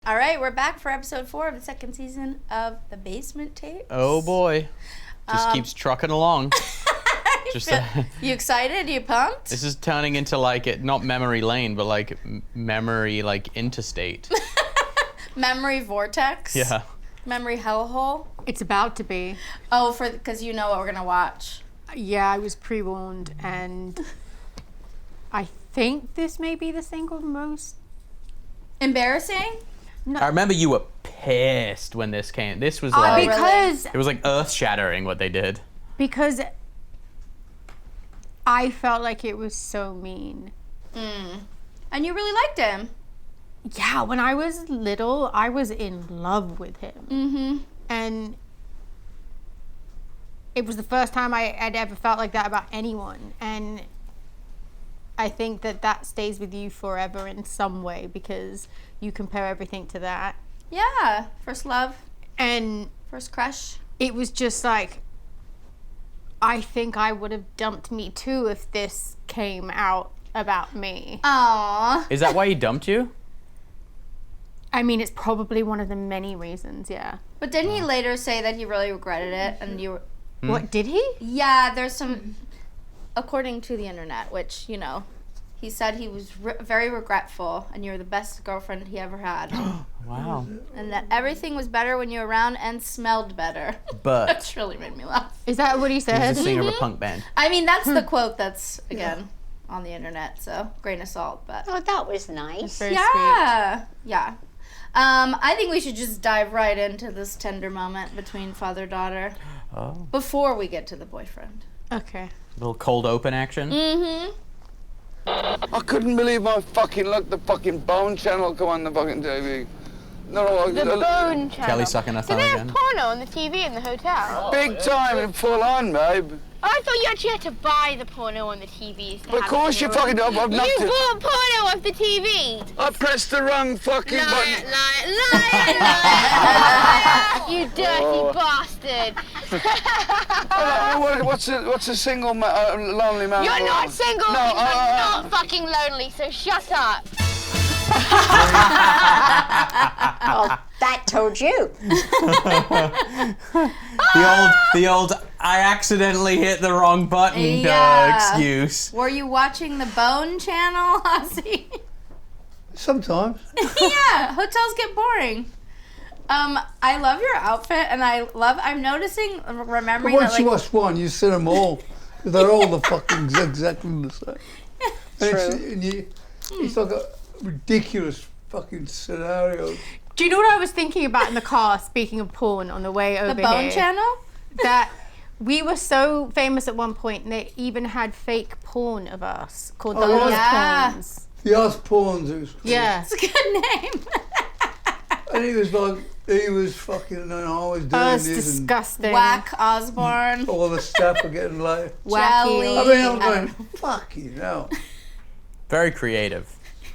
All right, we're back for episode 4 of the second season of The Basement Tapes. Oh boy. Just keeps trucking along. You excited? You pumped? This is turning into not memory lane, but memory interstate. Memory vortex? Yeah. Memory hellhole? It's about to be. Oh, because you know what we're going to watch. Yeah, I was pre-warned, and I think this may be the single most... Embarrassing? No. I remember you were pissed when this came. This was because it was earth-shattering what they did. Because I felt like it was so mean. And you really liked him. Yeah, when I was little, I was in love with him. Mm-hmm. And it was the first time I'd ever felt like that about anyone. And I think that stays with you forever in some way because you compare everything to that. Yeah. First love. And first crush. it was just like, I think I would have dumped me too if this came out about me. Aww. Is that why he dumped you? I mean, it's probably one of the many reasons, yeah. But didn't he later say that he really regretted it and you were... What, did he? Yeah, there's some... According to the internet, which, he said he was very regretful and you were the best girlfriend he ever had. Wow. And that everything was better when you were around and smelled better. But That's really made me laugh. Is that what he said? he's a singer of a punk band. I mean, that's the quote that's, again, on the internet, so grain of salt, but... Oh, that was nice. Very Yeah. I think we should just dive right into this tender moment between father-daughter Oh. before we get to the boyfriend. sweet. Okay. Little cold open action. Mm-hmm. I couldn't believe my fucking luck. The fucking Bone Channel come on the fucking TV. No, The Bone Channel. Kelly sucking her Do thumb they have again. porno on the TV in the hotel? big time and full on, babe. I thought you actually had to buy the porno on the TVs. Of course you fucking I've You knocked it. bought porno off the TV. I pressed the wrong fucking Liar, button. liar, liar. You dirty bastard. What's a single lonely man? You're not single No, and you're not fucking lonely, so shut up. Well, that told you. The old I accidentally hit the wrong button excuse. Were you watching the Bone Channel, Ozzy? Sometimes. Yeah, hotels get boring. I love your outfit, and I'm noticing, remembering But once that, you watch one, you see them all. 'Cause they're all the fucking exactly the same. It's like a ridiculous fucking scenario. Do you know what I was thinking about in the car, speaking of porn, on the way over the Bone here? Channel? That we were so famous at one point, and they even had fake porn of us called the Oh, yeah. Osbournes. The Osbournes, it was cool. Yeah. It's a good name. And he was fucking, and I was doing Oh, it's this, disgusting. Whack Osbourne. and all the staff were getting laid. Jelly. I mean, I'm going, fucking hell. Very creative.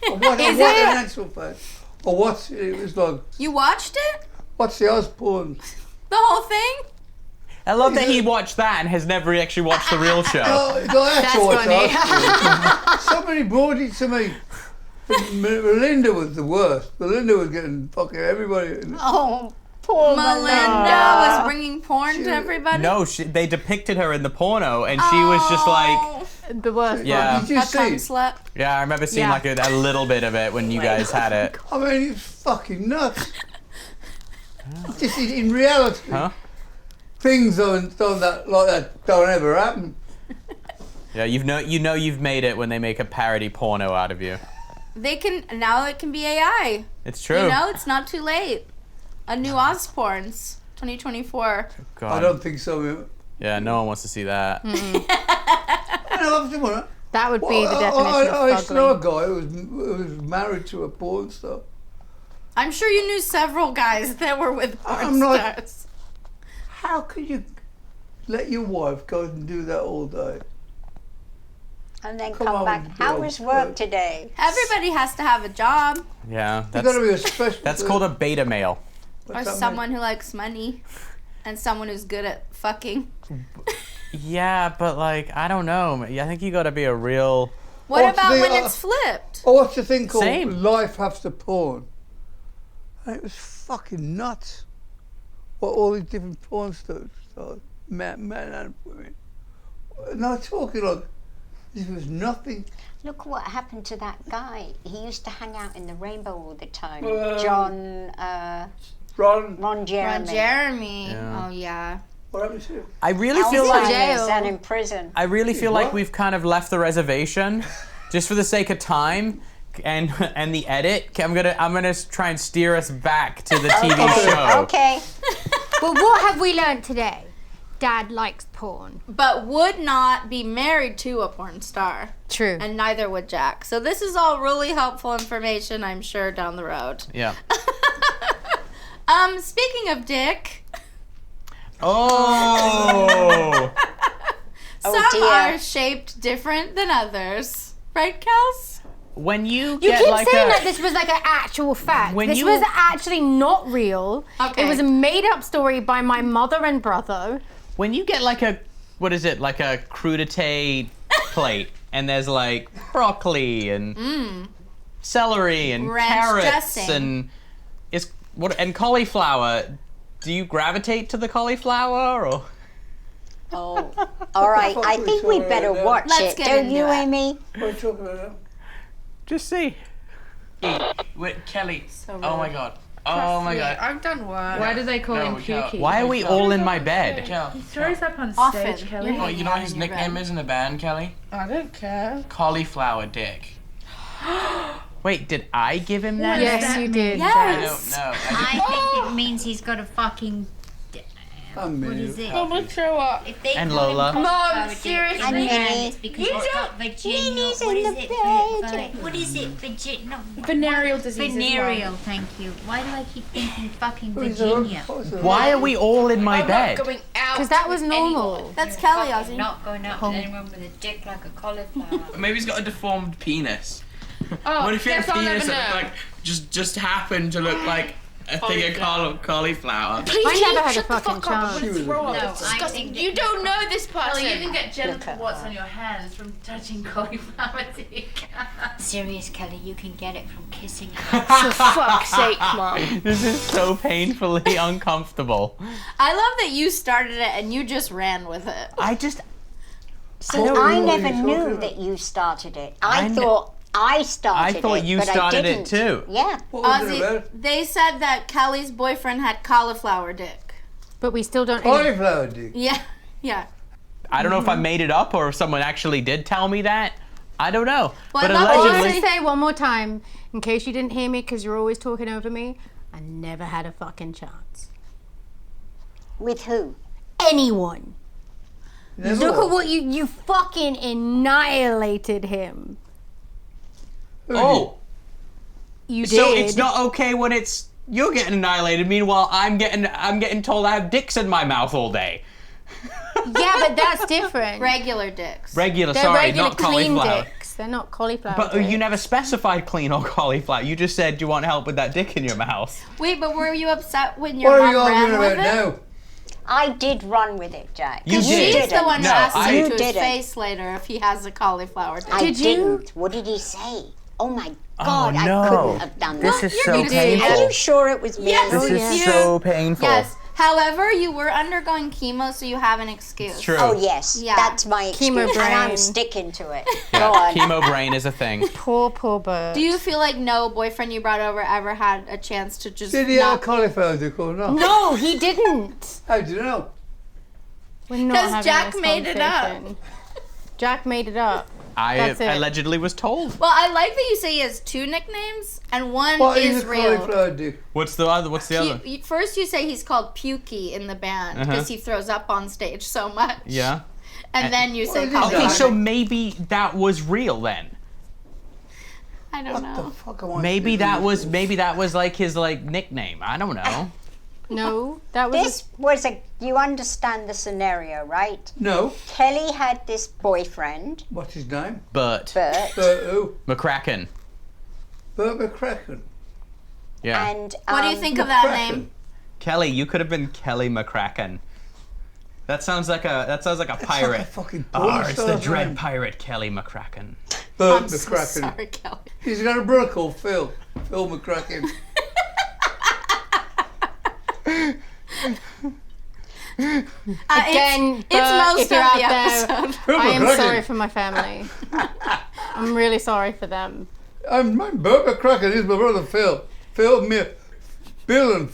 What an actual fact. Or what's it was like? You watched it? What's the Osbournes? The whole thing? I love that he watched that and has never actually watched the real show. Oh, that's what's funny. Osbournes. Somebody brought it to me. Melinda was the worst. Melinda was getting fucking everybody. Oh, poor Melinda was bringing porn to everybody? No, they depicted her in the porno, and she was just like, The worst yeah. Did you A see cum it? slut. Yeah, I remember seeing Yeah. a little bit of it when you guys had it. I mean, it's fucking nuts. Just in reality, Huh? things like that don't ever happen. Yeah, you know you've made it when they make a parody porno out of you. Now it can be AI. It's true. You know, it's not too late. A new Osbournes, 2024. God. I don't think so. Yeah, no one wants to see that. That would be the definition I of used to know a fugly. guy who was married to a porn star. I'm sure you knew several guys that were with porn I'm like- stars. How could you let your wife go and do that all day? And then Come come on, back. How Bill. was work today? Everybody has to have a job. Yeah, You got to that's be a special. that's called a beta male. Or someone who likes money. And someone who's good at fucking. Yeah, but I don't know. I think you got to be a real. What What's about the, when it's flipped? Oh, what's the thing called? Same. Life after porn. And it was fucking nuts. What all these different porn stars, men and women. No, talking like this was nothing. Look what happened to that guy. He used to hang out in the rainbow all the time. Ron Jeremy. Ron Jeremy. Yeah. Oh yeah. What happened to him? I really feel like and in prison. I really feel like What? we've kind of left the reservation, just for the sake of time and the edit. I'm gonna try and steer us back to the TV show. Okay. Well, what have we learned today? Dad likes porn. But would not be married to a porn star. True. And neither would Jack. So this is all really helpful information, I'm sure, down the road. Yeah. Speaking of dick, Oh. Oh, some dear. are shaped different than others. Right, Kels? When you You get keep like saying a that this was like an actual fact. When This you- was actually not real. Okay. It was a made-up story by my mother and brother. when you get like a what is it like a crudité plate and there's like broccoli and celery and Ranch carrots dressing. and cauliflower. Do you gravitate to the cauliflower or? Oh, all right. I think we better watch Let's it, get don't into you, it. Amy? What are you talking about now? Just see. Wait, Kelly. So Oh my rude. god. Oh my god. I've done work. Why do they call No, him we can't. Pukey? Why are we all in my bed? He throws up on Often. stage, Kelly. Oh, You know what his nickname is in the band, Kelly? I don't care. Cauliflower Dick. Wait, did I give him that? Yes, you did. I Yes. don't know. I think it means he's got a fucking. What is it? Someone throw up. If they And call him Lola. cauliflower dick seriously? in the And band, Minnie. it's because he's got vaginal. Minnie's What in is the it? bed. What is it? Vaginal. Venereal disease. Venereal. Thank you. Why do I keep thinking fucking What is the wrong- Virginia? what is the wrong- Why are we all in my bed? Because that was normal. That's Kelly, Fucking Ozzy. not going out with anyone with a dick like a cauliflower. Maybe he's got a deformed penis. Oh, What if he had a guess I'll penis never that know. like just happened to look like a thing of cauliflower? I never had a fucking chance. Throw up. No, It's I disgusting. think You don't know this person. Well, you can get Look genital at warts her. on your hands from touching cauliflower dick. Serious, Kelly, you can get it from kissing. For fuck's sake, Mom. This is so painfully uncomfortable. I love that you started it and you just ran with it. I just See, don't I know what never you're knew talking that you started it. I I kn- thought I started it. I thought you but started I it didn't. too. Yeah. What was it Ozzy, about? they said that Kelly's boyfriend had cauliflower dick. But we still don't. Cauliflower dick. Yeah, yeah. I don't know if I made it up or if someone actually did tell me that. I don't know. Well, but I love I Allegedly- want allegedly, to say one more time, in case you didn't hear me, because you're always talking over me. I never had a fucking chance. With who? Anyone. Never Look was. at what you fucking annihilated him. Who did? oh, You did. so it's not okay when it's you're getting annihilated. Meanwhile, I'm getting told I have dicks in my mouth all day. Yeah, but that's different. Regular dicks. Regular, They're sorry, regular not clean cauliflower. dicks. They're not cauliflower. But dicks. you never specified clean or cauliflower. You just said you want help with that dick in your mouth. Wait, but were you upset when your What are you mom ran arguing with about it? now? I did run with it, Jack. You did. She's didn't. the one who No, asked I- you You to his didn't. face later if he has a cauliflower dick. I Did you? didn't. What did he say? Oh my God, no. I couldn't have done that. This is so so did. painful. Are you sure it was me? Yes. Oh, This yeah. is so painful. Yes. However, you were undergoing chemo, so you have an excuse. It's true. Oh yes, Yeah. that's my excuse, Chemo and I'm brain. sticking to it. Go on. Chemo brain is a thing. Poor bird. Do you feel like no boyfriend you brought over ever had a chance to just Did he have a not... cauliflower dick or not? No, he didn't. How do you know? We're not 'Cause having Jack this made it up. conversation. Jack made it up. I That's it. allegedly was told. Well, I like that you say he has two nicknames, and one What is is a real. cauliflower dick? What's the other? What's the other? First, you say he's called Pukey in the band because he throws up on stage so much. Yeah. And then you say What is cauliflower. Okay, that? so maybe that was real then. I don't What know. the fuck am I Maybe thinking? that was like his like nickname. I don't know. No, that was. This was a. You understand the scenario, right? No. Kelly had this boyfriend, What's his name? But Bert, Who? McCracken. Bert McCracken. Yeah. and What do you think of that name? Kelly, you could have been Kelly McCracken. That sounds like a pirate. Like a fucking Oh, porn it's star the dread name. pirate Kelly McCracken. Bert I'm so McCracken. sorry, Kelly. He's got a brother called Phil. Phil McCracken. Again, it's most if you're of out the there, episode. I am McCracken. sorry for my family. I'm really sorry for them. My Bert McCracken is my brother Phil. Bill and Bill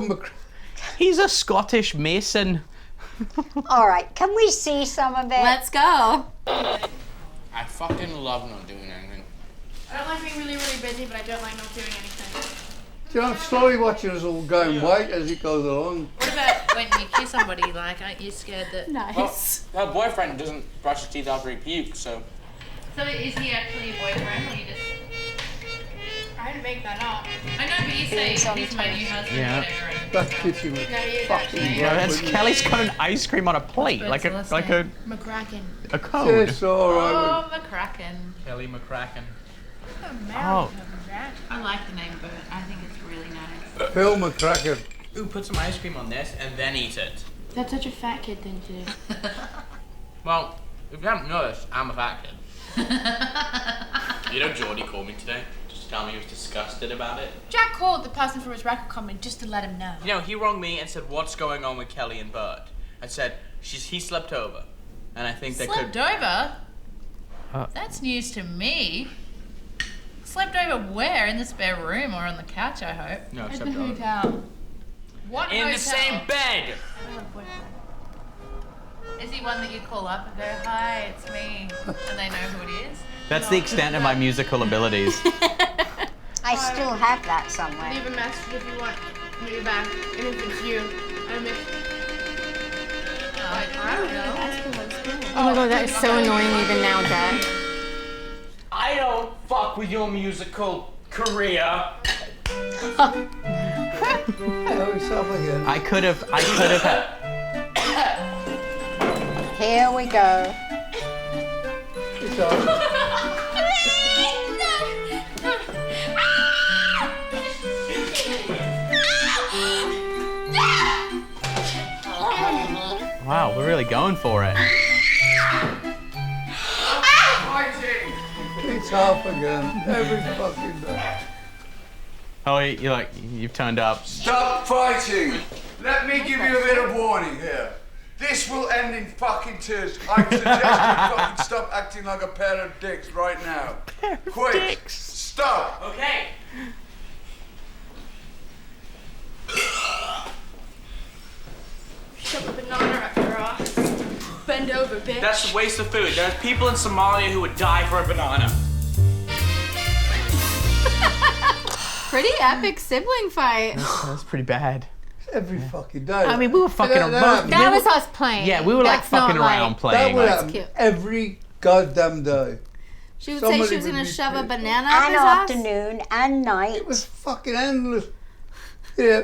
McCracken. He's a Scottish mason. All right, can we see some of it? Let's go. I fucking love not doing anything. I don't like being really, really busy, but I don't like not doing anything. Do you know, I'm slowly watching us all going white as it goes along. What about when you kiss somebody, like, aren't you scared that... Nice. Her boyfriend doesn't brush his teeth after he pukes, so. So is he actually your boyfriend, or you just... I didn't make that up. I know, but you say Being he's my new husband, Yeah. whatever. And... That's kissing me. No, you Fucking don't. No, that's Kelly's got an ice cream on a plate, like a McCracken. code. It's all right. Oh, McCracken. Kelly McCracken. Oh. I like the name Bert. I think it's really nice. Phil McCracken. Ooh, put some ice cream on this and then eat it. That's such a fat kid thing to do. Well, if you haven't noticed, I'm a fat kid. You know, Geordie called me today just to tell me he was disgusted about it. Jack called the person from his record company just to let him know. You know, he rang me and said, "What's going on with Kelly and Bert?" I said, he slept over. And I think they Slept could... over? Uh. That's news to me. Slept over where? In the spare room or on the couch, I hope? No, At slept the over. hotel. What In hotel? the same bed! Is he one that you call up and go, "Hi, it's me," and they know who it is? That's the extent of my musical abilities. I still have that somewhere. Leave a message if you want me back. And if it's you, I miss I don't know. Oh my god, that is so annoying even now, Dad. I don't fuck with your musical career. Hello, it's up again. I could have had... Here we go. It's up. Wow, we're really going for it. It's up again. Every fucking day. Oh, you've turned up. Stop fighting! Let me give you a bit of warning here. This will end in fucking tears. I suggest you fucking stop acting like a pair of dicks right now. Quick! Stop! Okay. Shove a banana up your ass. Bend over, bitch. That's a waste of food. There's people in Somalia who would die for a banana. Pretty epic sibling fight. That's pretty bad. Every fucking day. I mean, we were fucking around. That was us playing. Yeah, we were like That's not fucking around like- playing. That would Like, happen cute. every goddamn day. She would Somebody say she was would gonna be shove a pissed. banana up And his ass. afternoon and night. It was fucking endless. Yeah.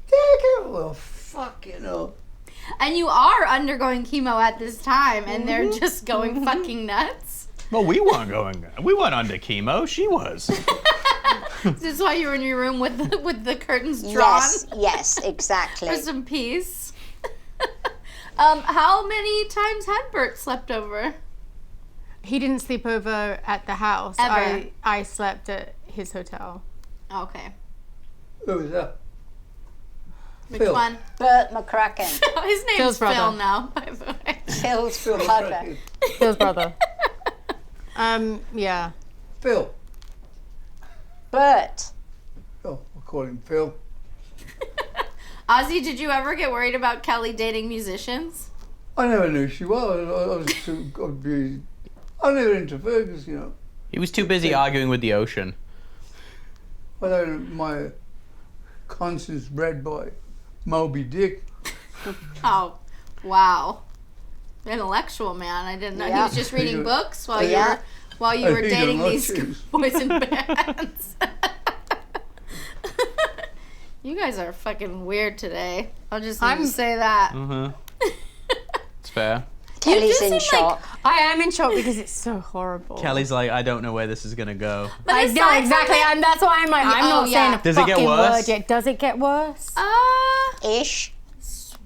Take it. Well, fucking hell. And you are undergoing chemo at this time, and they're just going fucking nuts. well, we weren't under chemo. She was. This is why you were in your room with the curtains drawn Yes, exactly. for some peace. How many times had Bert slept over? He didn't sleep over at the house. Ever. I slept at his hotel. Okay. Who was that? Which Phil. one? Bert McCracken. His name's Phil's Phil brother. now, by the way. Phil's Phil brother. McCracken. Phil's brother. Yeah. Phil. Bert. Oh, we'll call him Phil. Ozzy, did you ever get worried about Kelly dating musicians? I never knew she was. I was too. I never interfered because, you know, He was too busy arguing with the ocean. I don't my conscience bred by Moby Dick. Oh, wow. Intellectual man. I didn't know. He Yeah. was just reading books while Yeah. you I were read a dating lot, these too. boys in bands. You guys are fucking weird today. I'll just need to say that. Mm-hmm. It's fair. Kelly's do in seem shock. I am in shock because it's so horrible. Kelly's like, I don't know where this is gonna go. But I aside know from exactly, that- and that's why I'm like, I'm Oh, not yeah. saying a Does it get fucking worse? word yet. Does it get worse? Ish.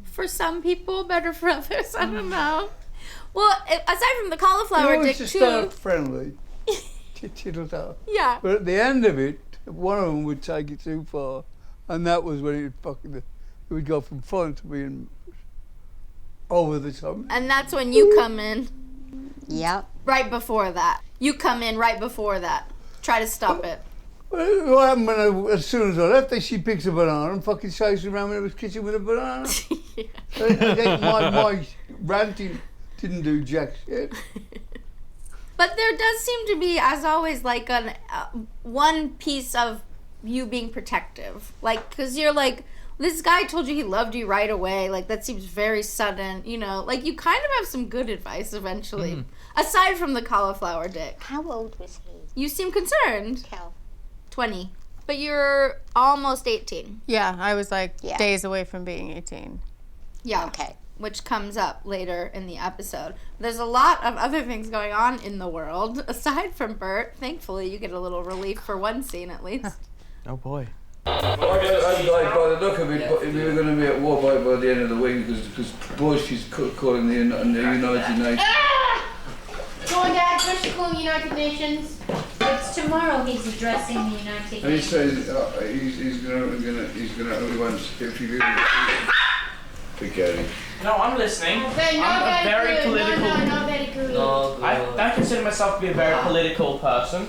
For some people, better for others. I don't know. Well, aside from the cauliflower You dick always too. start friendly. Tittle tittle. Yeah. But at the end of it, one of them would take it too far, and that was when it would go from fun to being over the top. And that's when you come in. Yep. Right before that. You come in right before that. Try to stop it. What happened when as soon as I left, she picks a banana and fucking chases around in the kitchen with a banana. My ranting didn't do jack shit. But there does seem to be, as always, like one piece of you being protective. Like, because you're like, this guy told you he loved you right away. Like, that seems very sudden, you know. Like, you kind of have some good advice eventually. Aside from the cauliflower dick. How old was he? You seem concerned. Cal. 20. But you're almost 18. Yeah, I was like days away from being 18. Yeah. Okay. Which comes up later in the episode. There's a lot of other things going on in the world aside from Bert. Thankfully, you get a little relief for one scene at least. Oh boy. By the look of it, we were going to be at war by the end of the week because Bush is calling the United Nations. Go on, Dad. Bush is calling the United Nations. It's tomorrow he's addressing the United And he Nations. says he's gonna only wants if you forget it. No, I'm listening. Okay, I'm a very good. political. No, not very good. I consider myself to be a very political person.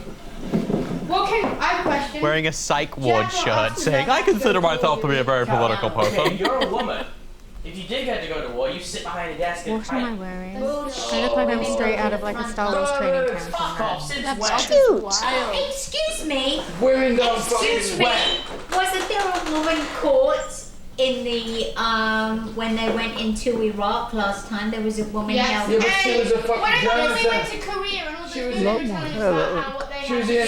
Okay, I have a question. Wearing a psych ward shirt saying, I consider myself to be a very political Okay, person. you're a woman. If you did get to go to war, you sit behind a desk and What am I type. wearing? I look like I'm straight out of like a Star Wars training camp. Fuck off, since when? Oh, excuse me. Women don't Excuse fucking me. sweat. Wasn't there a woman caught in the when they went into Iraq last time? There was a woman held. Yeah, but she was a fucking What about when we went journalist. to Korea and all the She was women were telling us about what they She was had?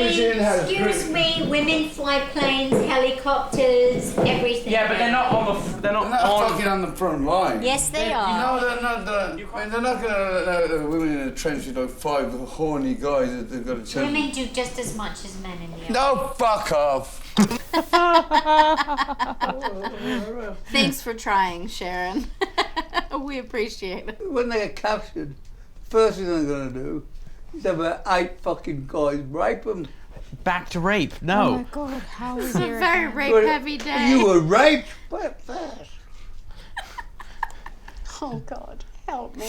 in her. Excuse me, women fly planes, helicopters, everything. Yeah, but they're not on the. They're not on. Fucking on the front line. Yes, they are. You know they're not. They're not going to let women in a trench with like 5 horny guys that they've got a chance. Women do just as much as men in the army. No, fuck off. Thanks for trying, Sharon. We appreciate it. When they get captured, first thing they're going to do is have 8 fucking guys rape them. Back to rape. Oh No. my god, how is It's a your very account? rape-heavy day. You were raped? What first? Oh God, help me.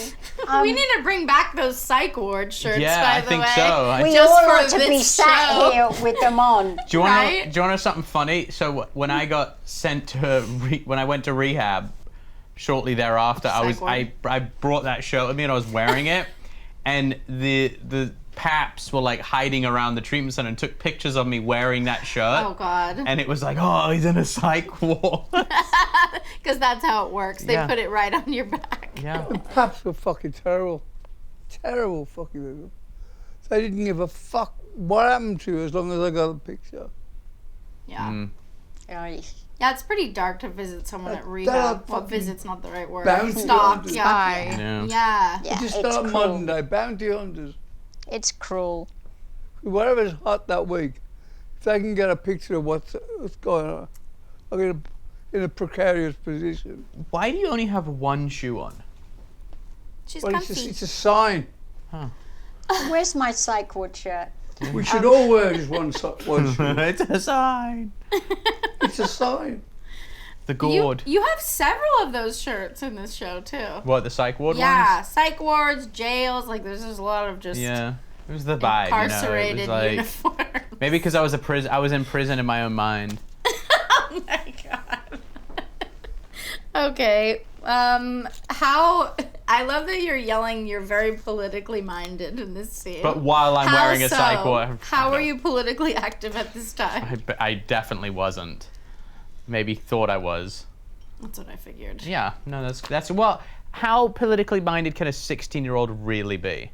We need to bring back those psych ward shirts, Yeah, by I the think way. so. We Just all for ought to be this sat show. here with them on. Do you want Right? to know something funny? So when I got sent to when I went to rehab, shortly thereafter, I brought that shirt with me and I was wearing it, and the paps were like hiding around the treatment center and took pictures of me wearing that shirt. Oh, God. And it was like, oh, he's in a psych ward. Because that's how it works. They Yeah. put it right on your back. Yeah. The paps were fucking terrible. Terrible fucking people. They didn't give a fuck what happened to you as long as I got a picture. Yeah. Right. Yeah, it's pretty dark to visit someone at rehab. Well, visit's not the right word. bounty Stalk, hunters. yeah. Yeah. Yeah. Yeah, Just it's start modern cruel. day bounty hunters. It's cruel. Whatever's hot that week, if they can get a picture of what's going on, I'm in a precarious position. Why do you only have one shoe on? She's Well, comfy. it's a sign. Where's my psych ward shirt? We should all wear just one shoe. It's a sign. It's a sign. The gourd. You have several of those shirts in this show, too. What, the psych ward Yeah, ones? psych wards, jails, like there's just a lot of just Yeah. It was the vibe, incarcerated you know. It was like, uniforms. maybe because I was in prison in my own mind. Oh my god. Okay. How I love that you're yelling you're very politically minded in this scene. But while I'm How wearing a psych so? ward. How were you politically active at this time? I definitely wasn't. Maybe thought I was. That's what I figured. Yeah, no, that's well, how politically minded can a 16-year-old really be?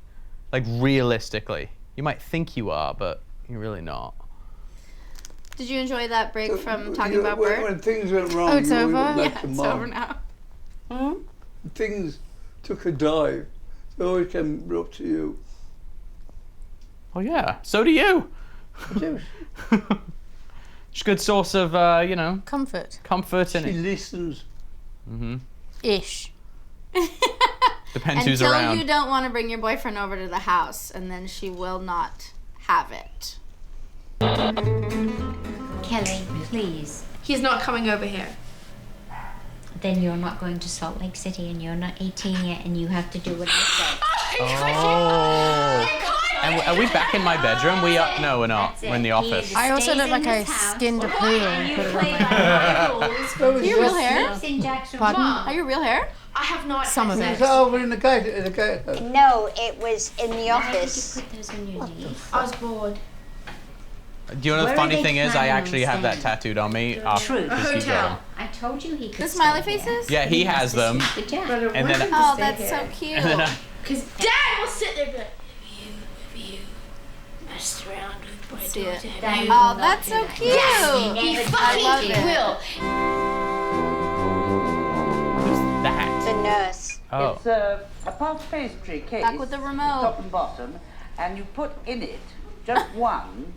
Like, realistically. You might think you are, but you're really not. Did you enjoy that break from talking about when, Bert? when things went wrong, Oh, it's you over? went back Yeah, to it's mum. over now. Things took a dive. They always came up to you. Oh, yeah. So do you. It's a good source of, you know... Comfort. Comfort in She it. listens. Mm-hmm. Ish. Depends who's Until around. you don't want to bring your boyfriend over to the house, and then she will not have it. Kelly, please. He's not coming over here. Then you're not going to Salt Lake City and you're not 18 yet and you have to do what I say. Oh. And are we back in my bedroom? We are. No, we're not. That's it. We're in the He office. I also stays look in like I this house. skinned a poodle and You put it on play my by my rules. Your real hair? Sleeps in Jack's room. Pardon? Are you real hair? I have not. Some of had it. Is sex. that over in the gate? No, it was in the Why did you office. put those on your knees? I was bored. Do you know the Where are funny they thing is? I planning on actually have that staying? tattooed on me. True. Because he's Hotel. going. I told you he could The stay smiley here. faces? Yeah, he has them. With Jack. But I And then- wanted to Oh, stay that's here. so cute. And then Because Dad will sit there and be like, you messed around with my See it. daughter. Daddy You- will Oh, not that's do so that. cute. Yes, He never love fucking it. will. who's that? The nurse. Oh. It's a puff pastry case, Back with the remote. top and bottom, and you put in it just one,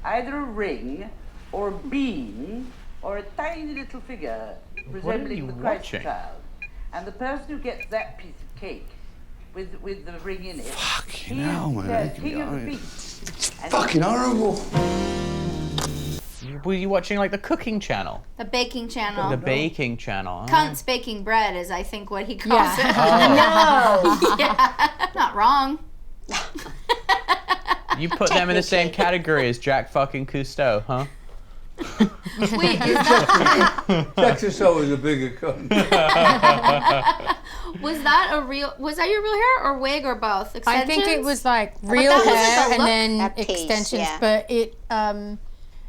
either a ring or a bean or a tiny little figure What are resembling you the Christ watching? child. And the person who gets that piece of cake with the ring in it, Fucking he hell, is man. king of the feast. And Fucking horrible. Were you watching like the cooking channel? The baking channel. The baking channel. Oh. Cunts baking bread is, I think, what he calls it. Oh. Yeah. Not wrong. You put them in the same category as Jack fucking Cousteau, huh? Wait, is that, Jack's always a bigger cunt. was that your real hair or wig or both? I think it Extensions? was like But real that was like hair a and look- then That piece, extensions, yeah. but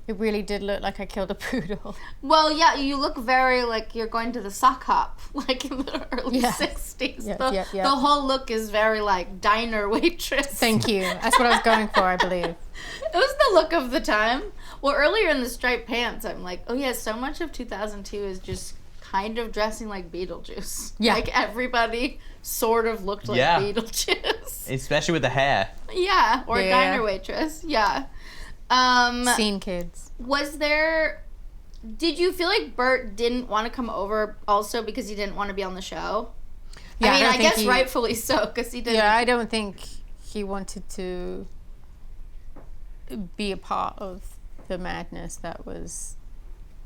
it really did look like I killed a poodle. Well, yeah, you look very like you're going to the sock hop, like in the early Yeah. 60s. Yep, the, yep, yep. the whole look is very like diner waitress. Thank you. That's what I was going for, I believe. It was the look of the time. Well, earlier in the striped pants, I'm like, oh yeah, so much of 2002 is just kind of dressing like Beetlejuice. Yeah. Like everybody sort of looked like Yeah. Beetlejuice. Especially with the hair. Yeah, or Yeah. diner waitress. Yeah. Scene kids. Did you feel like Bert didn't want to come over also because he didn't want to be on the show? Yeah, I mean, don't I think guess he- rightfully so because he didn't. Yeah, I don't think he wanted to be a part of the madness that was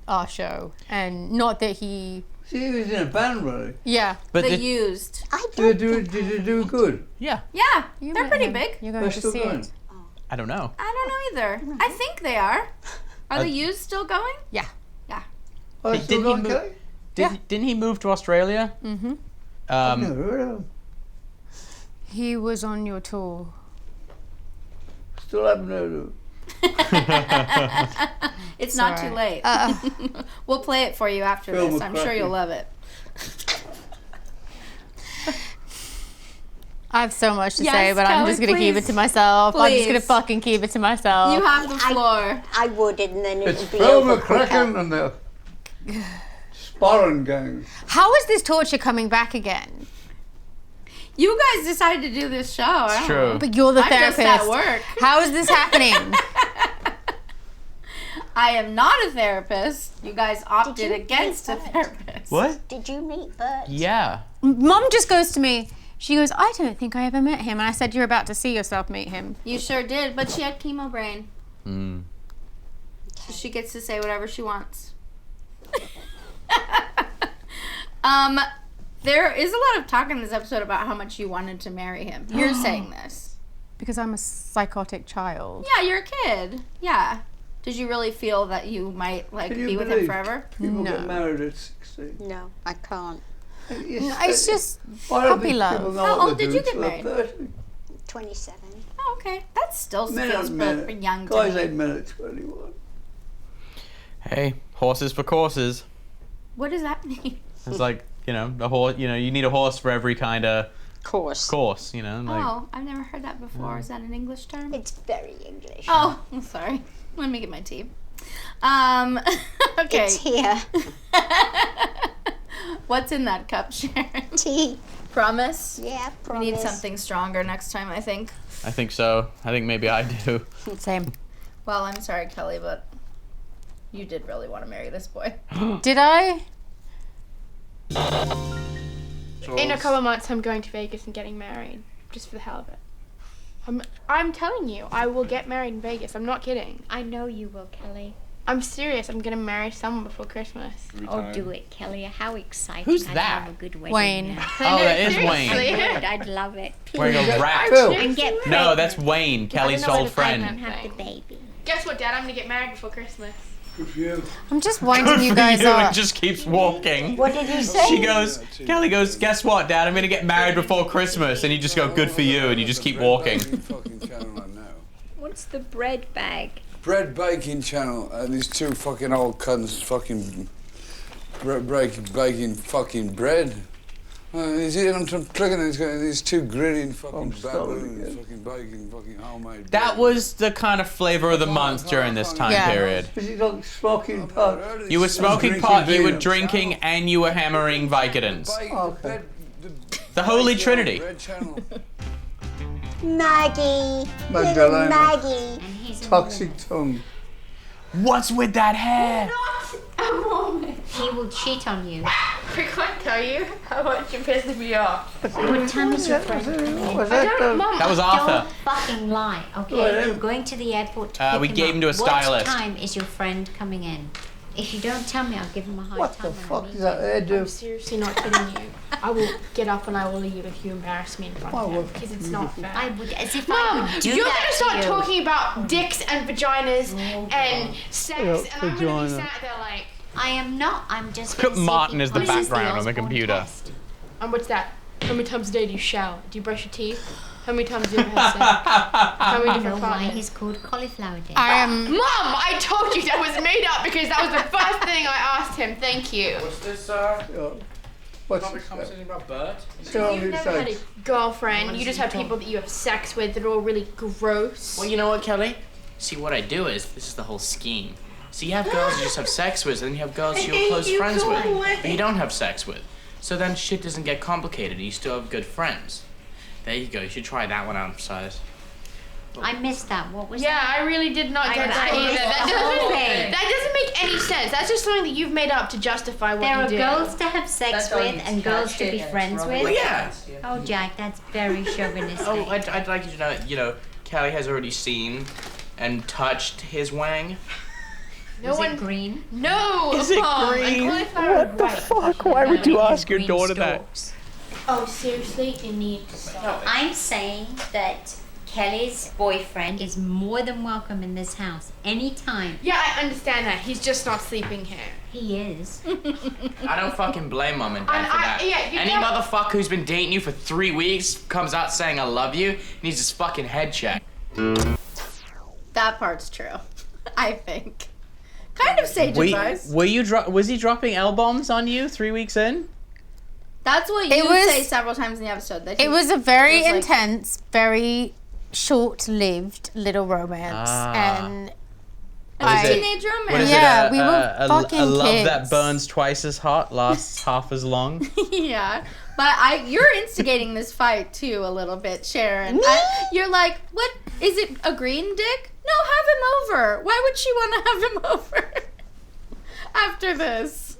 our show. And not that he... See, he was in a band, really. Yeah. But They the- used. Did they do good? yeah, Yeah, You they're met pretty him. big. You're They're going to still see going. it. I don't know. I don't know either. I think they are. Are the used still going? Yeah. Oh, Hey, they still didn't he going, move- Kelly? Didn't he move to Australia? Mm-hmm. Never heard of him. He was on your tour. Still haven't heard of him. It's not too alright. late. We'll play it for you after Film this. was I'm sure cracking. you'll love it. I have so much to Yes, say, but I'm just Kelly, going to keep it please. to myself. I'm just going to Please. fucking keep it to myself. You have the floor. I would, and then it It's would be Phil over quicker. McCracken and the Sparring Gang. How is this torture coming back again? You guys decided to do this show. I don't true. know. But you're the I'm therapist. just at work. How is this happening? I am not a therapist. You guys opted you against a meet Bert? therapist. What? Did you meet Bert? Yeah. Mum just goes to me. She goes, I don't think I ever met him. And I said, you're about to see yourself meet him. You sure did, but she had chemo brain. Mm. So she gets to say whatever she wants. There is a lot of talk in this episode about how much you wanted to marry him. You're saying this. Because I'm a psychotic child. Yeah, you're a kid. Yeah. Did you really feel that you might like Can you be with him believe forever? People No. get married at 16. No, I can't. It's just I don't puppy think love. people know How what old they did do you get till they're married? 30. 27. Oh, okay. That still Men feels are men. pretty young to Guys me. ain't men at 21. Hey, horses for courses. What does that mean? It's like, the horse. You need a horse for every kind of Course. course. Like, Oh, I've never heard that before. Is that an English term? It's very English. Oh, I'm sorry. Let me get my tea. Okay. It's here. What's in that cup, Sharon? Tea. Promise? Yeah, We promise. need something stronger next time, I think. I think so. I think maybe I do. Same. Well, I'm sorry, Kelly, but you did really want to marry this boy. Did I? In a couple of months, I'm going to Vegas and getting married, just for the hell of it. I'm telling you, I will get married in Vegas. I'm not kidding. I know you will, Kelly. I'm serious. I'm gonna marry someone before Christmas. Oh, do it, Kelly. How exciting. Who's I'd that? have a good wedding. Wayne. now. Oh, that is Seriously. Wayne. I would. I'd love it. Wearing a wrap. And get No, pregnant. that's Wayne, Kelly's know what old a friend. pregnant- Have the baby. Guess what, Dad? I'm gonna get married before Christmas. Good for you. I'm just winding you For guys you, up. and just keeps walking. What did you say? She goes, Kelly goes, guess what, Dad? I'm gonna get married before Christmas. And you just go, good for you, and you just keep walking. Fucking channel right now. What's the bread bag? Bread baking channel, and these two fucking old cunts fucking baking fucking bread. He's eating, I'm clicking, and he's got these two gritty fucking baboons fucking baking fucking homemade bread. That was the kind of flavor of the month during this time period. Is it like smoking pot? You were smoking Drinking pot, you were beer. drinking, and you were hammering Vicodins. Okay. The Holy Trinity. Bread channel. Maggie. Magdalena. Little Maggie. Toxic tongue. What's with that hair? He will cheat on you. I can't tell you how much it pisses me off. What time is your friend coming in? Was that the... That was Arthur. Don't fucking lie, okay? What? You're going to the airport to pick We him gave up. him to a stylist. What time is your friend coming in? If you don't tell me, I'll give him a hard What time. the when I fuck meet is that him. they do? I'm seriously not kidding you. I will get up and I will leave if you embarrass me in front of him because it's not fair. I would, as if I Mom, would do you're that gonna start to you. talking about dicks and vaginas and sex, Yeah, and I'm gonna be vagina. sat there like, I am not. I'm just. Put gonna see Martin if as the he passes background on the Osbourne computer. test. what's that? How many times a day do you shower? Do you brush your teeth? How many times do you have sex? How many I know different why partners? he's called Cauliflower Day. I am. Mom, I told you that was made up because that was the first thing I asked him. Thank you. What's this, What's topic conversation about Bert? Tell me You've never had a sex. girlfriend. You just have people that you have sex with that are all really gross. Well, you know what, Kelly? See, what I do is, this is the whole scheme. So you have girls you just have sex with, and then you have girls you're close friends with, but you don't have sex with. So then shit doesn't get complicated, and you still have good friends. There you go, you should try that one out, size. I missed that. What was Yeah, that? I really did not get that I- either. That doesn't make any sense. That's just something that you've made up to justify what There you are do. girls to have sex with and girls to be friends with. Well, yeah. Oh, Jack, that's very chauvinistic. Oh, I'd like you to know, Kelly has already seen and touched his wang. No Is one. it green? No. Is it Mom, green? What the Fuck, why would you ask your Green daughter that? stalks. Oh, seriously, it needs to stop. I'm saying that Kelly's boyfriend is more than welcome in this house anytime. Yeah, I understand that. He's just not sleeping here. He is. I don't fucking blame mom and dad for that. Yeah, Any motherfucker who's been dating you for 3 weeks comes out saying I love you needs his fucking head checked. That part's true. I think. Kind of sage advice. Was he dropping L-bombs on you 3 weeks in? That's what It you was- say several times in the episode. That It was a very it was like- intense, very short-lived little romance, and It's a teenage romance. What is Yeah, it? we were fucking a love that kids. burns twice as hot, lasts half as long. Yeah, but you're instigating this fight too a little bit, Sharon. You're like, what is it? A green dick? No, have him over. Why would she want to have him over after this?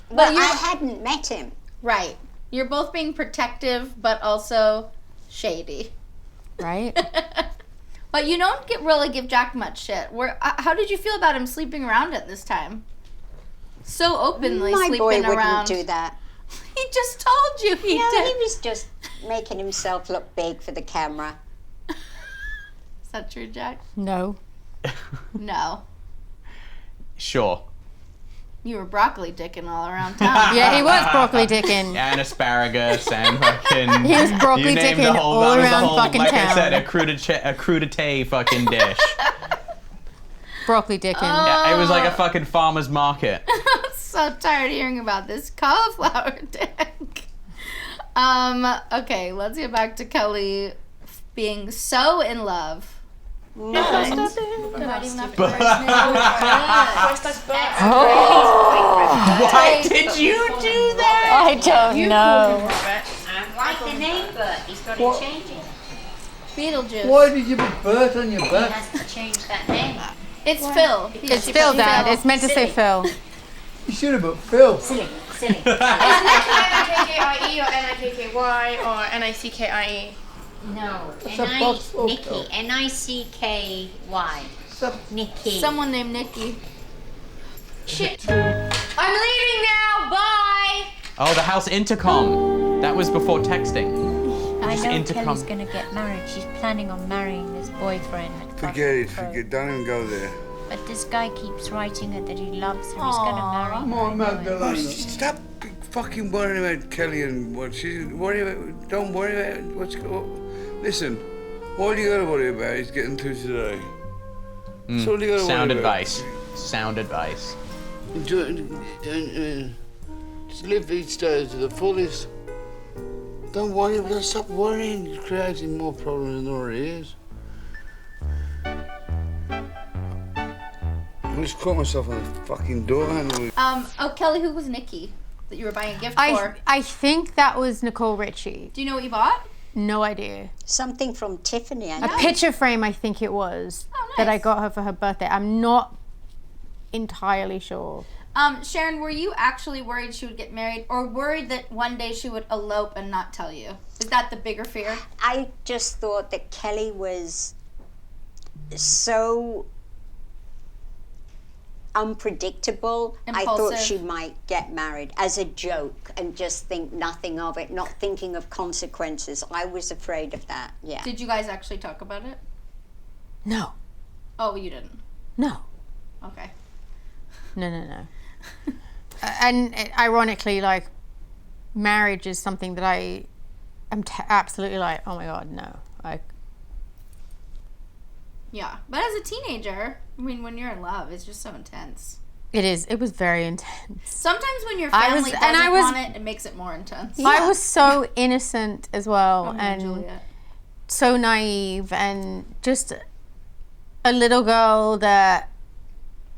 Well, you're- I hadn't met him. Right. You're both being protective, but also shady. right. But you don't really give Jack much shit. How did you feel about him sleeping around at this time? So openly My sleeping boy wouldn't around. do that. He just told you he No, did. he was just making himself look big for the camera. Is that true, Jack? No. No. Sure. You were broccoli dicking all around town. Yeah, he was broccoli dicking. And asparagus and fucking. He was broccoli you named dicking the whole- all that was the around whole, fucking like town. I said, a crudité fucking dish. Broccoli dicking. Yeah, it was like a fucking farmer's market. I'm so tired of hearing about this cauliflower dick. Okay, let's get back to Kelly being so in love. No. Not even have to But- Why did you do that? I don't know. I like the name, but he's got to change it. Beetlejuice. Why did you put Bert on your He back? has to change that name. It's Phil. It's Phil, Dad. It's meant to say Phil. You should have put Phil. Silly. N-I-K-K-I-E or N-I-K-K-Y or N-I-C-K-I-E. No, What's that box for? Nikki. N-I-C-K-Y. Nikki. Someone named Nikki. Shit. I'm leaving now. Bye. Oh, the house intercom. That was before texting. I know intercom. Kelly's gonna get married. She's planning on marrying this boyfriend. Forget it. Don't even go there. But this guy keeps writing her that he loves her. He's gonna marry her. More Magdalena. Stop fucking worrying about Kelly and what she's don't worry about what's going on. Listen, all you gotta worry about is getting through today. That's all you gotta Sound worry advice. Sound advice. Enjoy, just live each day to the fullest. Don't worry, don't stop worrying. You're creating more problems than there already is. I just caught myself on the fucking door handle. Oh, Kelly, who was Nikki that you were buying a gift for? I think that was Nicole Richie. Do you know what you bought? No idea. Something from Tiffany. I A know. picture frame, I think it was, that I got her for her birthday. I'm not entirely sure. Sharon, were you actually worried she would get married, or worried that one day she would elope and not tell you? Is that the bigger fear? I just thought that Kelly was so unpredictable. I thought Impulsive. she might get married as a joke and just think nothing of it, not thinking of consequences. I was afraid of that, yeah. Did you guys actually talk about it? No. Oh, you didn't? No. Okay. No. And ironically, like, marriage is something that I am absolutely like, oh my God, no. Like, Yeah, but as a teenager, I mean, when you're in love, it's just so intense. it was very intense. Sometimes when your I family was- doesn't and I was- want it, it makes it more intense. I was so innocent as well, Romeo and Juliet. so naive, and just a little girl that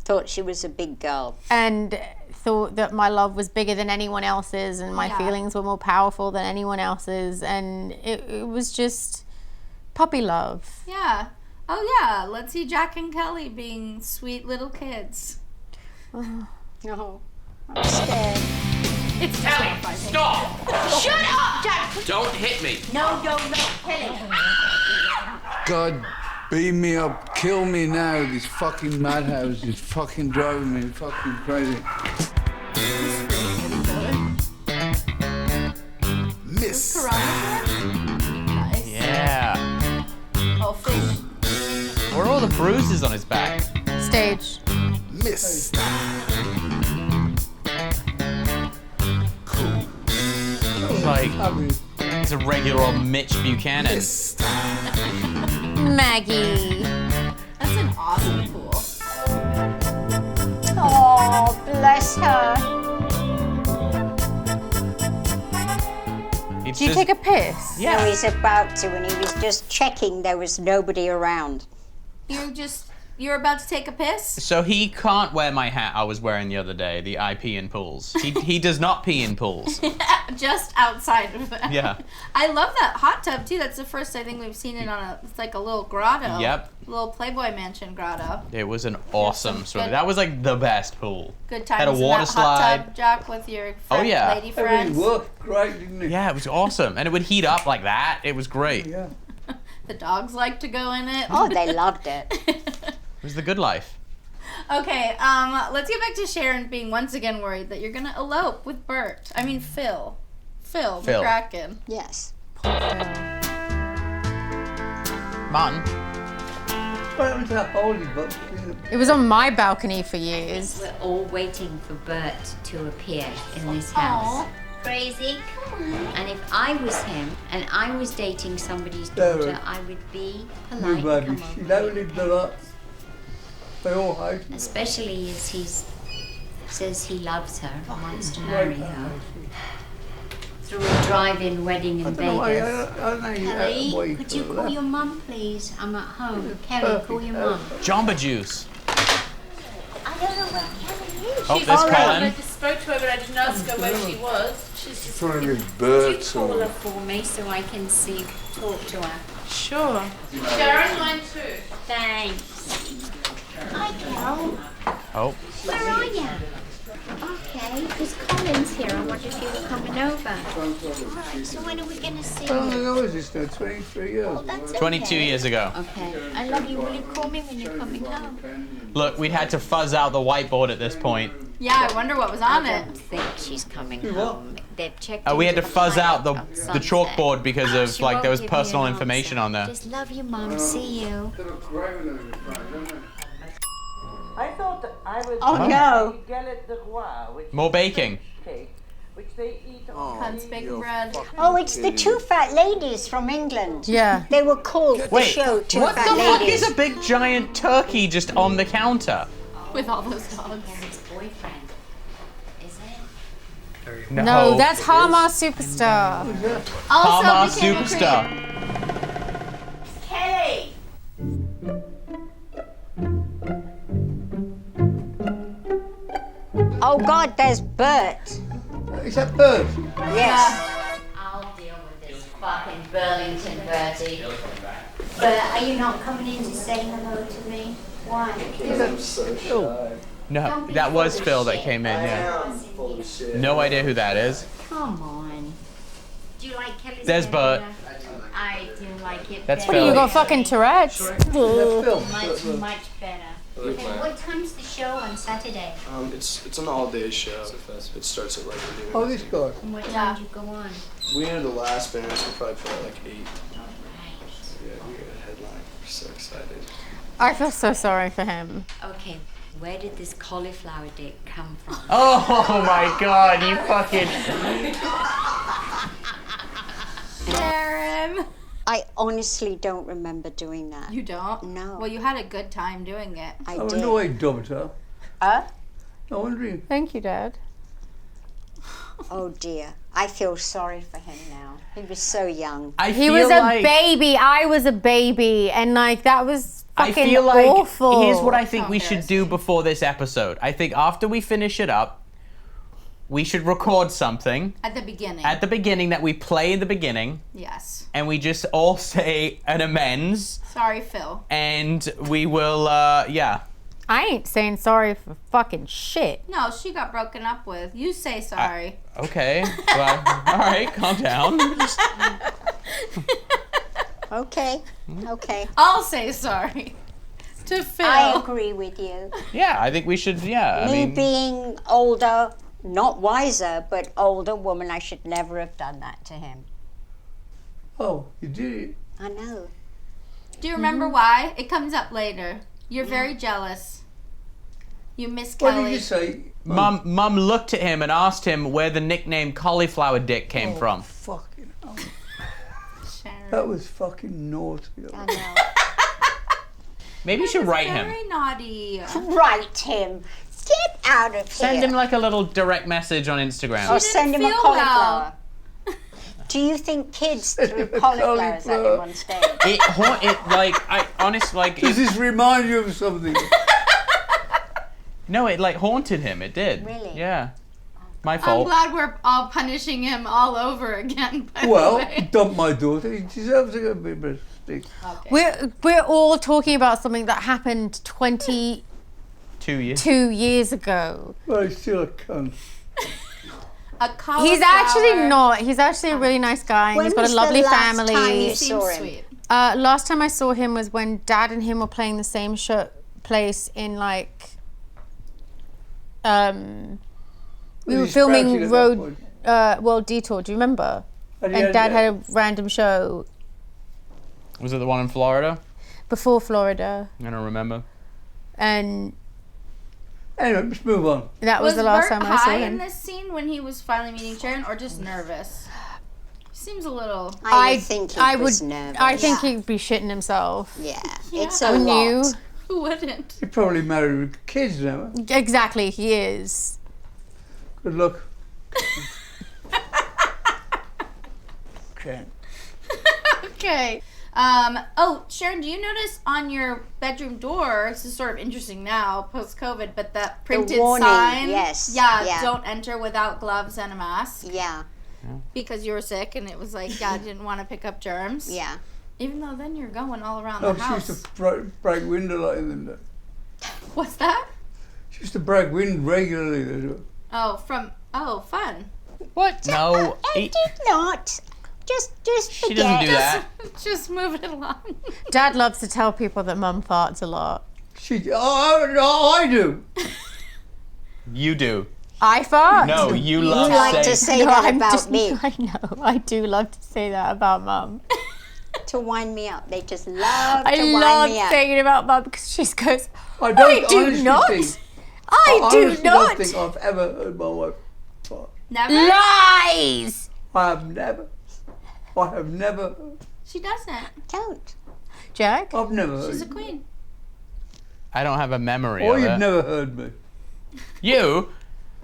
Thought she was a big girl. and thought that my love was bigger than anyone else's, and my Yeah. feelings were more powerful than anyone else's, and it was just puppy love. Yeah. Oh, yeah. Let's see Jack and Kelly being sweet little kids. No, I'm scared. It's Kelly, stop! Shut up, Jack! Don't hit me. No, Kelly. God, beam me up, kill me now. This fucking madhouse is fucking driving me fucking crazy. Miss. Nice. Yeah. Oh, fish. Where are all the bruises on his back? Stage. Miss. It's like he's a regular old Mitch Buchanan. Maggie. That's an awesome pool. Oh, bless her. It's Do you just- take a piss? No, he's about to, and he was just checking there was nobody around. You're about to take a piss? So he can't wear my hat I was wearing the other day, the I pee in pools. He does not pee in pools. Just outside of it. Yeah. I love that hot tub too. That's the first I think we've seen it on it's like a little grotto. Yep. Little Playboy Mansion grotto. It was an awesome swim. good- That was like the best pool. Good times Had a in water that hot slide. tub, Jack, with your Oh, yeah. lady Everything friends. worked great, didn't it? Yeah, it was awesome. And it would heat up like that. It was great. It Yeah. The dogs like to go in it. Oh, they loved it. was the good life. Okay, let's get back to Sharon being once again worried that you're gonna elope with Bert. I mean Phil. Phil. McCracken. Yes. Martin. What happened to that holy book? It was on my balcony for years. We're all waiting for Bert to appear in this house. Aw. Crazy. And if I was him and I was dating somebody's There daughter, we- I would be You polite. baby, Come she over never here. lived a lot. They all hate me. Especially as he says he loves her and wants to marry her. Through a drive-in wedding in I don't know why, Vegas. I don't know you Kelly, why you could you feel call that. your mum, please? I'm at home. Kelly, call your mum. Jamba Juice. I don't know where Kelly is. Oh, there's Colin. I just spoke to her, but I didn't ask her where she was. She's just. Probably Could you birds call her or... for me so I can talk to her? Sure. Sharon, mine too. Thanks. Hi, Carol. Oh. Where are you? Okay. okay? Because Colin's here. I wondered if you were coming over. Right, so when are we going to see How long you? ago is this now? 23 years? Oh, that's 22 okay. years ago. Okay. I love you. Will you call me when you're coming home? Look, we had to fuzz out the whiteboard at this point. Yeah, I wonder what was on I it. don't think she's coming home. They've checked We had to into the fuzz out hideout the on Sunday. chalkboard because of She like won't there was give me personal an information answer. on there. Just love you, Mum. See you. I thought I was Oh, no. galette de roi, which More is baking. French cake, which they eat on Cunts baking bread. Oh, it's the two fat ladies from England. Yeah. They were called the Wait, show Two what the Fat fuck Ladies. is a big giant turkey just on the counter? With all those dogs. Harry's boyfriend. Is it? No, that's Hama Superstar. Also Hama became a Superstar. Kelly! Oh God, there's Bert. Is that Bert? Yes. I'll deal with this fucking Burlington Bertie. But are you not coming in to say hello to me? Why? I'm so shy. No, that was Phil that came in, yeah. I'm full of shit. No idea who that is. Come on. Do you like Kelly's There's better? Bert. I do like it That's better. What, you got fucking Tourette's? Much, much better. Okay, what time's the show on Saturday? It's an all-day show. It starts at like noon. Oh, this guy. And what time do you go on? We're the last band, so we'll probably play at like 8. Alright. Yeah, we got a headline. We're so excited. I feel so sorry for him. Okay, where did this cauliflower dick come from? Oh my god, you fucking... Sharon. I honestly don't remember doing that. You don't? No. Well, you had a good time doing it. I I did. wonder why he dubbed her. Huh? I wonder. Thank you, Dad. Oh dear. I feel sorry for him now. He was so young. I He feel was a like, baby. I was a baby. And, like, that was I fucking feel like awful. here's what I think we should do before this episode. I think after we finish it up, we should record something At the beginning. at the beginning that we play in the beginning, Yes. and we just all say an amends, Sorry, Phil. and we will, yeah. I ain't saying sorry for fucking shit. No, she got broken up with. You say sorry. Okay, well, all right, calm down. Okay. Okay. I'll say sorry to Phil. I agree with you. Yeah, I think we should, yeah. I Me mean, being older, not wiser, but older woman, I should never have done that to him. Oh, you did it. I know. Do you remember why? It comes up later. You're very jealous. You miss What Kelly. did you say? Mum looked at him and asked him where the nickname cauliflower dick came from. Fucking hell. Sharon. That was fucking naughty. I know. Maybe you should write him. Very naughty. Write him. Get out of here. Send him like a little direct message on Instagram. Or send him a feel cauliflower. Do you think kids threw cauliflowers at him on stage? Does this remind you of something? No, it like haunted him. It did. Really? Yeah. My I'm fault. glad we're all punishing him all over again. By Well, the he way. dumped my daughter. He deserves to get a bit of a stick. We're all talking about something that happened 22 2 years. years ago. Well, he's still a cunt. A He's actually not. He's actually a really nice guy. And When he's got was a the lovely last time family. you He saw seems him? sweet. Last time I saw him was when Dad and him were playing the same place in like. We Was were he filming sprouting at that World Detour. Do you remember? And And Dad had a random show Was it the one in Florida? before Florida, I don't remember. and Anyway, let's move on. that was the last Bert time I saw high him. in this scene when he was finally meeting Sharon, or just nervous? Seems a little. I think he was nervous. I think he'd be shitting himself. Yeah, Yeah. it's a Wouldn't you? lot. Who wouldn't? You're probably married with kids now. Exactly, he is. Good luck. Okay. Okay. Oh, Sharon, do you notice on your bedroom door? This is sort of interesting now, post-COVID, but that printed warning, sign. yes, Yeah, yeah. don't enter without gloves and a mask. Yeah, Because you were sick, and it was like, yeah, I didn't want to pick up germs. yeah. Even though then you're going all around No, the she house. used to break window like them. What's that? She used to break wind regularly. Fun. What? No. I did not. Just She doesn't do that. Just move it along. Dad loves to tell people that Mum farts a lot. I do. You do. I fart? No, you You love like to say that I'm about just- me. I know. I do love to say that about Mum. To wind me up. They just love I to wind love me up. saying it about Mum because she goes, I do honestly not. think- I do honestly not. don't think I've ever heard my wife fart. Never? Lies! I have never. She doesn't. Don't. Jack? I've never heard. She's a queen. I don't have a memory Or of you've it. never heard me. You?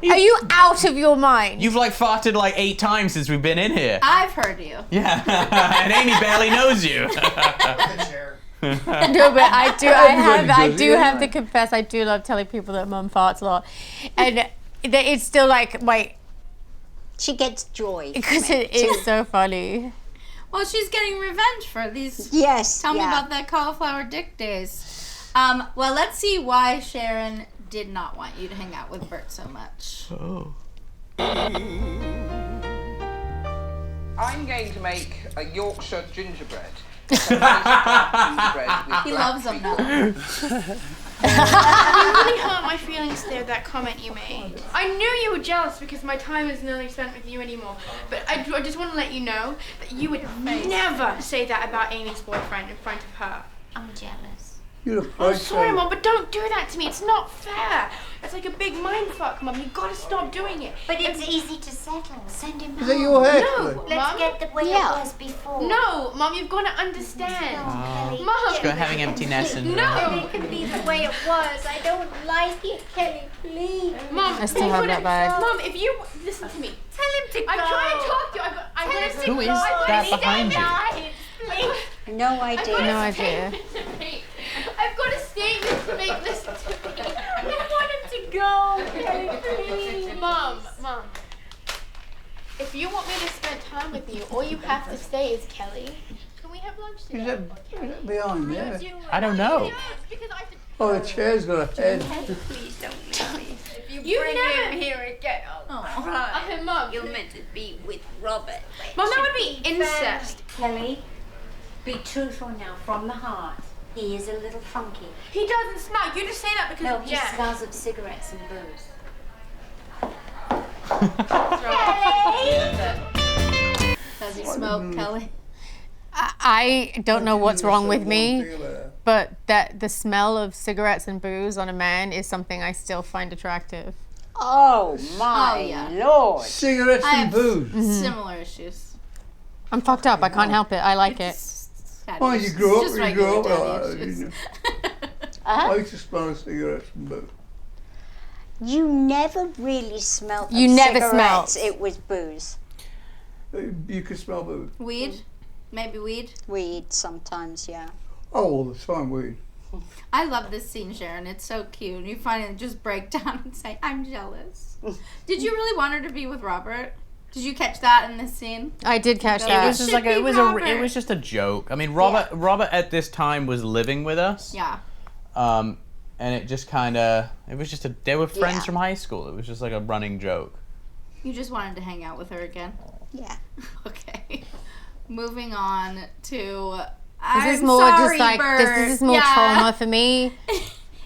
Are you out of your mind? You've like farted like 8 times since we've been in here. I've heard you. Yeah. And Amy barely knows you. No, but I Everybody does, have to confess, I do love telling people that Mum farts a lot. And it's still like, wait, She gets joy. because from it is so funny. Well, she's getting revenge for these. Yes. Tell me yeah. about that cauliflower dick days. Well, let's see why Sharon did not want you to hang out with Bert so much. Oh. I'm going to make a Yorkshire gingerbread. It's a nice dark gingerbread with He black loves them treacle. now. You really hurt my feelings there, that comment you made. I knew you were jealous because my time is nearly spent with you anymore. But I just want to let you know that you would never say that about Amy's boyfriend in front of her. I'm jealous. You look Oh, right. sorry, Mom, but don't do that to me. It's not fair. It's like a big mindfuck, Mum. You gotta stop doing it. But it's easy to settle. Send him Is that home. your hair? No, Let's Mum. get the way it was before. No, Mum, you've got to understand. Kelly. Mum. She's got having empty nest syndrome. No. It can be the way it was. I don't like it, Kelly. Please. Mum, I still you have gotta- that bag. Mum, if you listen to me. Tell him to go. I'm trying to talk to you. I'm Tell gonna him sit Who is down. that behind you? Please. No idea. No idea. I've got a statement to make. Listen to me. I want him to go. Kelly, please. Mom. If you want me to spend time with you, all you have to say is, Kelly, can we have lunch Is together? that behind there? I don't know. Yes, because I have to. Oh, the chair's got a head. Please don't leave me. If you You bring never- him here again, I'll cry. Mum. You're meant to be with Robert. Mom, that would be incest. Kelly, be truthful now, from the heart. He is a little funky. He doesn't smell. You just say that because No, of he Jack. smells of cigarettes and booze. Does he smoke, Kelly? I don't know what's wrong with me, but that the smell of cigarettes and booze on a man is something I still find attractive. Oh my yeah. lord. Cigarettes I and have booze. similar issues. I'm fucked up. I can't help it. I like it. Daddy Oh, issues. you grew up. Just You regular grew up. daddy like that, issues. didn't you? I used to smell cigarettes and booze. You never really smelled You of never cigarettes. smelled. It was booze. You could smell booze. Weed? Maybe weed? Weed sometimes, yeah. Oh, all the time weed. I love this scene, Sharon. It's so cute. You finally just break down and say, I'm jealous. Did you really want her to be with Robert? Did you catch that in this scene? I did catch It It that. was just like Should be it was just a joke. I mean, Robert at this time was living with us. Yeah. And it just kind of they were friends Yeah. from high school. It was just like a running joke. You just wanted to hang out with her again. Yeah. Okay. Moving on to. This is more sorry, just like this is more Yeah. trauma for me.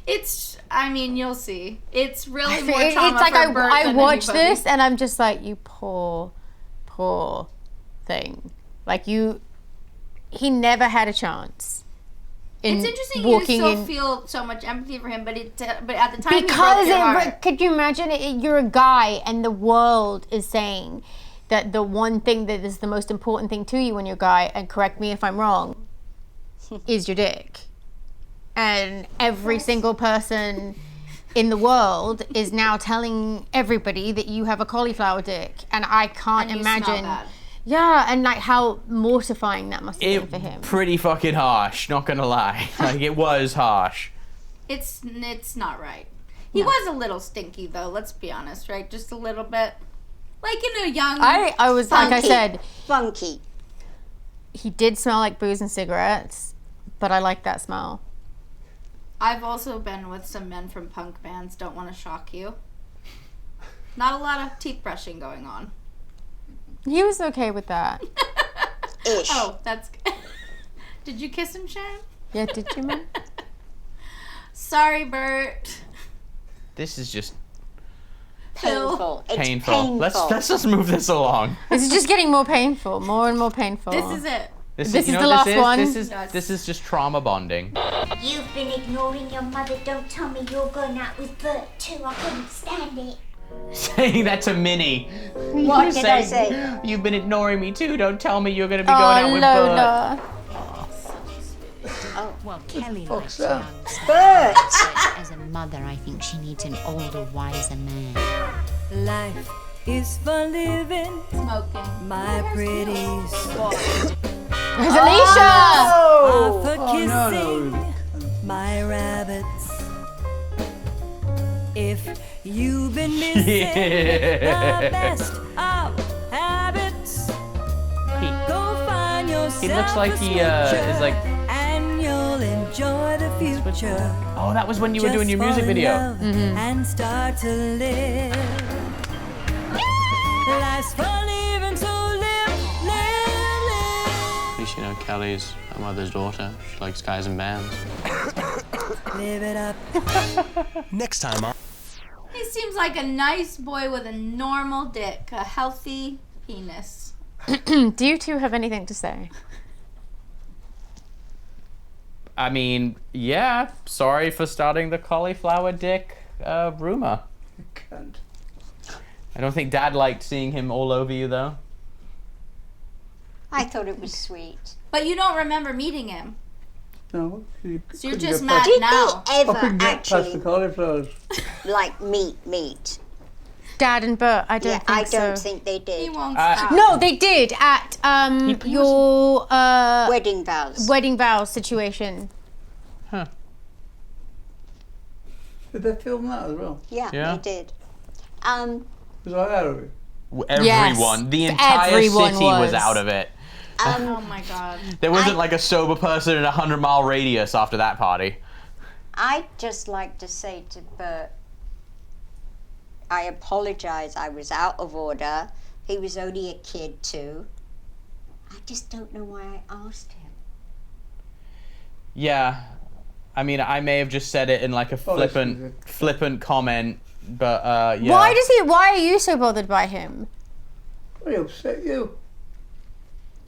It's. I mean, you'll see. It's really more It's trauma like for Bert I than watch anybody. this and I'm just like, you poor thing. Like he never had a chance. It's interesting you still feel so much empathy for him, but at the time because he broke your heart. could you imagine you're a guy and the world is saying that the one thing that is the most important thing to you when you're a guy, and correct me if I'm wrong, is your dick. And every single person in the world is now telling everybody that you have a cauliflower dick, and I can't And you smell imagine. bad. Yeah, and like how mortifying that must have been It for him. pretty fucking harsh. Not gonna lie, like it was harsh. It's not right. He was a little stinky though. Let's be honest, right? Just a little bit, like in a young. I was like I said, funky. He did smell like booze and cigarettes, but I like that smell. I've also been with some men from punk bands. Don't want to shock you. Not a lot of teeth brushing going on. He was okay with that. Ish. Oh, that's good. Did you kiss him, Sharon? Yeah, did you, man? Sorry, Bert. This is just Painful. It's painful. Let's just move this along. This is just getting more painful, more and more painful. This is it. This is the last one. This is just trauma bonding. You've been ignoring your mother. Don't tell me you're going out with Bert too. I couldn't stand it. Saying that to Minnie. What did I say? You've been ignoring me too. Don't tell me you're going to be going out with Lola. Bert. Oh, well, Kelly likes that? young, so Bert! as a mother, I think she needs an older, wiser man. Life is for living, Smoking. my pretties. There's Alicia! Are for kissing, no. my rabbits. If you've been missing the best of habits, go find yourself He looks like a he switcher, is like. and you'll enjoy the future. Oh, that was when you were doing your Just music fall in video. love and start to live. Life's for living, so live. At least you know Kelly's my mother's daughter. She likes guys in bands. Live it up. Next time on. He seems like a nice boy with a normal dick, a healthy penis. Do you two have anything to say? I mean, yeah. Sorry for starting the cauliflower dick rumor. I don't think Dad liked seeing him all over you, though. I thought it was sweet. But you don't remember meeting him. No. So you're just mad Did now. they ever I couldn't get past the actually cauliflowers. like meet? Dad and Bert, I don't Yeah, think I so. don't think they did. He won't stop. No, they did at your Wedding vows. wedding vows situation. Did they film that as well? Yeah, Yeah. they did. Was I out of it? Everyone. Yes, The entire everyone city was was. out of it. Oh my god. There wasn't like a sober person in a 100-mile radius after that party. I'd just like to say to Bert, I apologize, I was out of order. He was only a kid too. I just don't know why I asked him. Yeah. I mean, I may have just said it in like a flippant comment, but yeah. Why are you so bothered by him? What upset you?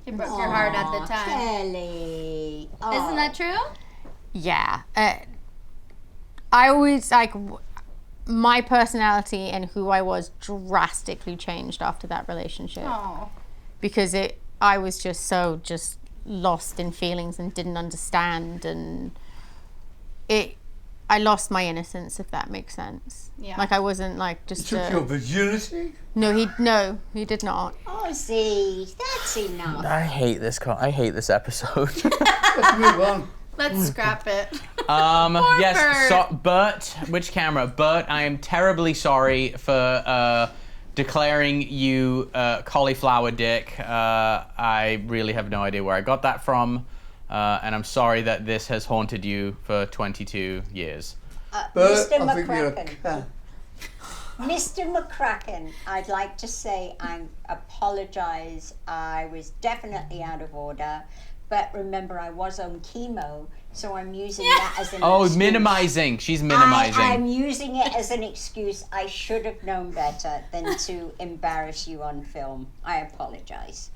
He broke your heart at the time. Kelly. Isn't that true? Yeah. I always my personality and who I was drastically changed after that relationship. Oh. Because I was just so lost in feelings and didn't understand, and I lost my innocence, if that makes sense. Yeah. Like I wasn't like just Took your virginity? No, he did not. Ozzy, that's enough. I hate this episode. Let's move on. Let's scrap it. Yes, Bert, which camera? Bert, I am terribly sorry for declaring you cauliflower dick. I really have no idea where I got that from. And I'm sorry that this has haunted you for 22 years. Bert, Mr. I think you're a McCracken. cat. Mr. McCracken, I'd like to say I apologize. I was definitely out of order. But remember, I was on chemo, so I'm using that as an excuse. Minimizing. She's minimizing. I'm using it as an excuse. I should have known better than to embarrass you on film. I apologize.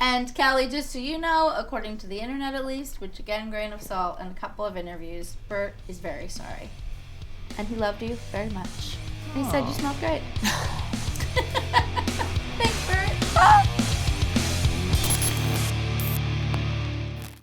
And Kelly, just so you know, according to the internet at least, which again, grain of salt, and a couple of interviews, Bert is very sorry. And he loved you very much. And he said you smelled great.